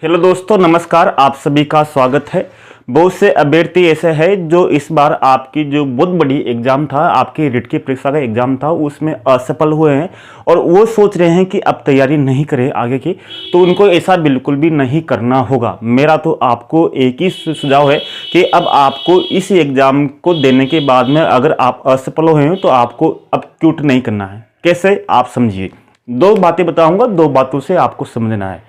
Hello दोस्तों, नमस्कार। आप सभी का स्वागत है। बहुत से अभ्यर्थी ऐसे हैं जो इस बार आपकी जो बहुत बड़ी एग्जाम था, आपकी रिट की परीक्षा का एग्जाम था, उसमें असफल हुए हैं और वो सोच रहे हैं कि अब तैयारी नहीं करें आगे की। तो उनको ऐसा बिल्कुल भी नहीं करना होगा। मेरा तो आपको एक ही सुझाव है कि अब आपको इस एग्जाम को देने के बाद में अगर आप असफल हुए हैं तो आपको अब क्विट नहीं करना है। कैसे, आप समझिए। दो बातें बताऊंगा, दो बातों से आपको समझना है।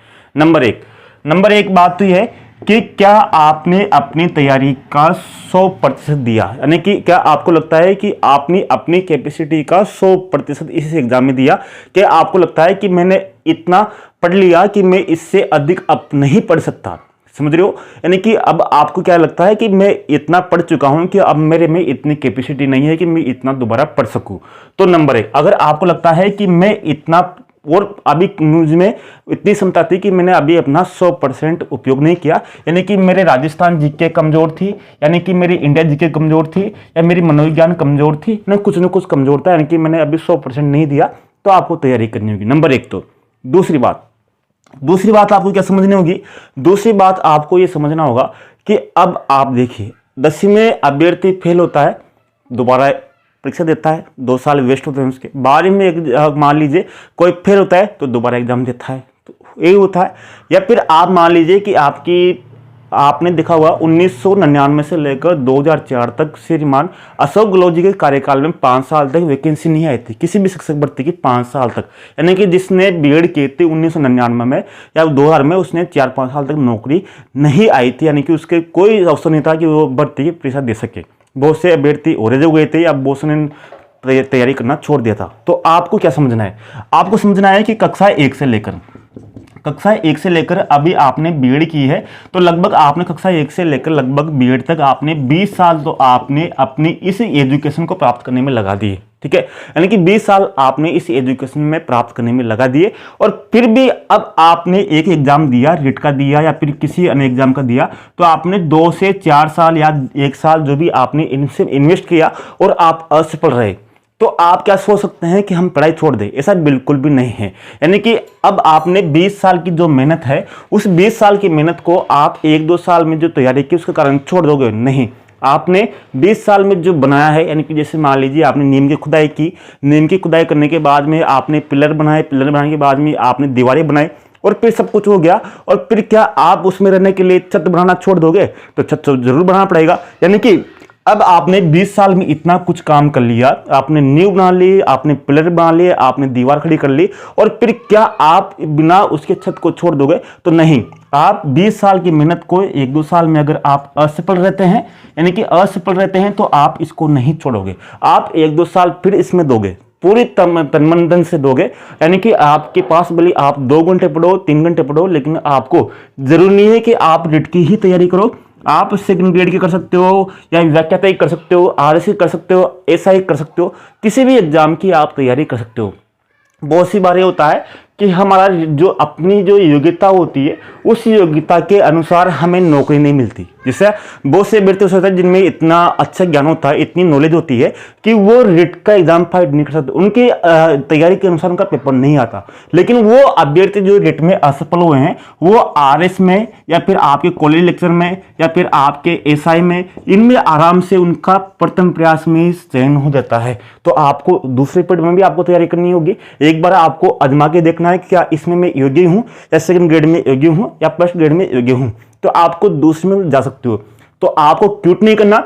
नंबर एक बात तो यह है कि क्या आपने अपनी तैयारी का 100% दिया, यानी कि क्या आपको लगता है कि आपने अपनी कैपेसिटी का 100% इस एग्जाम में दिया। क्या आपको लगता है कि मैंने इतना पढ़ लिया कि मैं इससे अधिक अब नहीं पढ़ सकता। समझ रहे हो, यानी कि अब आपको क्या लगता है कि मैं इतना पढ़ चुका हूं कि अब मेरे में इतनी कैपेसिटी नहीं है कि मैं इतना दोबारा पढ़ सकूं। तो नंबर एक, अगर आपको लगता है कि मैं इतना और अभी मुझ में इतनी क्षमता थी कि मैंने अभी अपना 100% उपयोग नहीं किया, यानी कि मेरे राजस्थान जीके कमजोर थी, यानी कि मेरी इंडिया जीके कमजोर थी, या मेरी मनोविज्ञान कमजोर थी, ना कुछ कमजोर था, यानी कि मैंने अभी 100% नहीं दिया, तो आपको तैयारी करनी होगी। नंबर एक। तो दूसरी बात आपको क्या समझनी होगी। दूसरी बात आपको यह समझना होगा कि अब आप देखिए, 10वीं में अभ्यर्थी फेल होता है, दोबारा परीक्षा देता है, 2 साल वेस्ट होते हैं उसके। 12वीं में मान लीजिए कोई फेल होता है तो दोबारा एग्जाम देता है, तो यही होता है। या फिर आप मान लीजिए कि आपने देखा हुआ 1999 से लेकर 2004 तक श्रीमान अशोक गहलोत जी के कार्यकाल में 5 साल तक वैकेंसी नहीं आई थी किसी भी शिक्षक भर्ती की, 5 साल तक। यानी कि जिसने बीएड की थी 1999 में या 2000 में, उसने 4-5 साल तक नौकरी नहीं आई थी, यानी कि उसके कोई अवसर नहीं था कि वो भर्ती की परीक्षा दे सके। बहुत से अभ्यर्थी और जो गए थे, अब बहुत ने तैयारी करना छोड़ दिया था। तो आपको क्या समझना है, आपको समझना है कि कक्षा 1 से लेकर अभी आपने बीएड की है, तो लगभग आपने कक्षा 1 से लेकर लगभग बीएड तक आपने 20 साल तो आपने अपनी इस एजुकेशन को प्राप्त करने में लगा दिए। ठीक है, यानी कि 20 साल आपने इस एजुकेशन में प्राप्त करने में लगा दिए, और फिर भी अब आपने एक एग्जाम दिया, रिट का दिया या फिर किसी अन्य एग्जाम का दिया, तो आपने 2 से 4 साल या 1 साल जो भी आपने इनसे इन्वेस्ट किया और आप असफल रहे। तो आप क्या सोच सकते हैं कि हम पढ़ाई छोड़ दें? ऐसा बिल्कुल भी नहीं है। यानी कि अब आपने 20 साल की जो मेहनत है, उस 20 साल की मेहनत को आप 1-2 साल में जो तैयारी की उसके कारण छोड़ दोगे? नहीं, आपने 20 साल में जो बनाया है, यानी कि जैसे मान लीजिए आपने नीम की खुदाई की, नीम की खुदाई करने के बाद में आपने पिलर बनाए, पिलर बनाने के बाद में आपने दीवारें बनाई, और फिर सब कुछ हो गया, और फिर क्या आप उसमें रहने के लिए छत बनाना छोड़ दोगे? तो छत तो जरूर बनाना पड़ेगा। यानी कि अब आपने 20 साल में इतना कुछ काम कर लिया, आपने नींव बना ली, आपने पिलर बना लिए, आपने दीवार खड़ी कर ली, और फिर क्या आप बिना उसके छत को छोड़ दोगे? तो नहीं। आप 20 साल की मेहनत को 1-2 साल में अगर आप असफल रहते हैं, यानी कि असफल रहते हैं, तो आप इसको नहीं छोड़ोगे। आप 1-2 साल फिर इसमें दोगे, पूरी तन धन से दोगे। यानी कि आपके पास भले आप 2 घंटे पढ़ो, 3 घंटे पढ़ो, लेकिन आपको जरूरी नहीं है कि आप रिट की ही तैयारी करो। आप सेकंड ग्रेड की कर सकते हो, या व्याख्याता कर सकते हो, आरएससी कर सकते हो, एसआई कर सकते हो, किसी भी एग्जाम की आप तैयारी कर सकते हो। बहुत सी बार ये होता है कि हमारा जो अपनी जो योग्यता होती है, उस योग्यता के अनुसार हमें नौकरी नहीं मिलती। जैसे बहुत से अभ्यर्थी होते हैं जिनमें इतना अच्छा ज्ञान होता है, इतनी नॉलेज होती है कि वो रिट का एग्जाम फाइट नहीं कर सकते, उनकी तैयारी के अनुसार उनका पेपर नहीं आता। लेकिन वो अभ्यर्थी जो रिट में असफल हुए हैं, वो आरएस में या फिर आपके कॉलेज लेक्चर में या फिर आपके एसआई में, इनमें आराम से उनका प्रथम प्रयास में ही चयन हो जाता है। तो आपको दूसरे पेपर में भी आपको तैयारी करनी होगी। एक बार आपको आजमा के देखना है कि क्या इसमें मैं योग्य हूं, या सेकंड ग्रेड में योग्य हूं, या फर्स्ट ग्रेड में योग्य हूं, तो आपको दूसरे में जा सकते हो। तो आपको क्विट नहीं करना,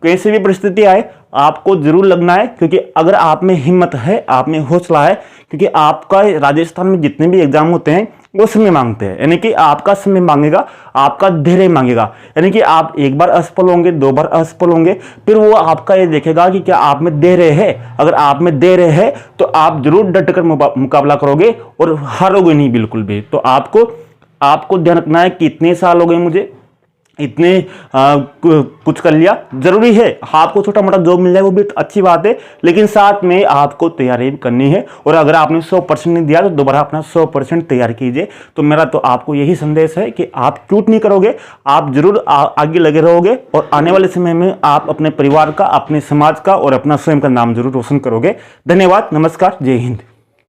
कैसे भी परिस्थिति आए आपको जरूर लगना है, क्योंकि अगर आप में हिम्मत है, आप में हौसला है, क्योंकि आपका राजस्थान में जितने भी एग्जाम होते हैं वो समय मांगते हैं, यानी कि आपका समय मांगेगा, आपका धैर्य मांगेगा। यानी कि आप एक बार असफल होंगे, 2 बार असफल होंगे, फिर वो आपका ये देखेगा कि क्या आप में धैर्य है। अगर आप में धैर्य है तो आप जरूर डट कर मुकाबला करोगे और हारोगे नहीं बिल्कुल भी। तो आपको ध्यान रखना है कि इतने साल हो गए मुझे, इतने कुछ कर लिया। जरूरी है आपको छोटा मोटा जॉब मिल जाए, वो भी अच्छी बात है, लेकिन साथ में आपको तैयारी करनी है। और अगर आपने 100% नहीं दिया तो दोबारा अपना 100% तैयार कीजिए। तो मेरा तो आपको यही संदेश है कि आप क्विट नहीं करोगे, आप जरूर आगे लगे रहोगे, और आने वाले समय में आप अपने परिवार का, अपने समाज का और अपना स्वयं का नाम जरूर रोशन करोगे। धन्यवाद, नमस्कार, जय हिंद।